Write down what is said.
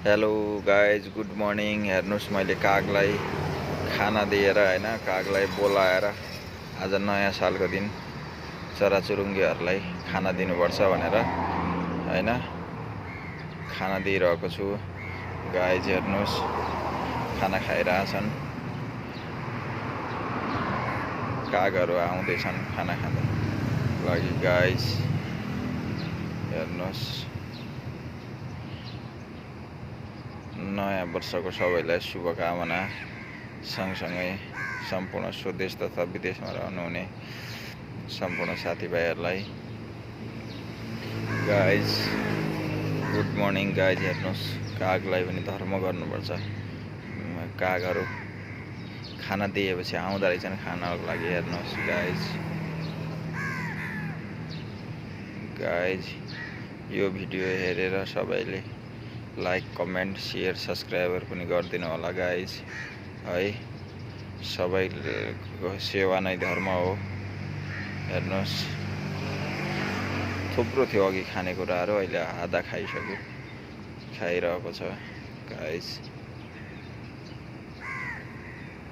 Hello guys, good morning. हेर्नुहोस्, मैले कागलाई खाना दिएर होइन, कागलाई बोलाएर आज नयाँ सालको दिन चराचुरुङ्गीहरूलाई खाना दिनुपर्छ भनेर होइन खाना दिइरहेको छु। गाइज हेर्नुहोस्, खाना खाइरहेछन्। कागहरू आउँदैछन् खाना खाँदा लागि। गाइज हेर्नुहोस्, नयाँ वर्षको सबैलाई शुभकामना। सँगसँगै सम्पूर्ण स्वदेश तथा विदेशमा रहनुहुने सम्पूर्ण साथीभाइहरूलाई गाइज गुड मर्निङ। गाइज हेर्नुहोस्, कागलाई पनि धर्म गर्नुपर्छ। कागहरू खाना दिएपछि आउँदो रहेछन् खानको लागि। हेर्नुहोस् गाइज यो भिडियो हेरेर सबैले लाइक, कमेन्ट, सेयर, सब्सक्राइबर पनि गरिदिनु होला गाइज है। सबैको सेवा नै धर्म हो। हेर्नुहोस्, थुप्रो थियो अघि खानेकुराहरू, अहिले आधा खाइरहेको छ गाइज।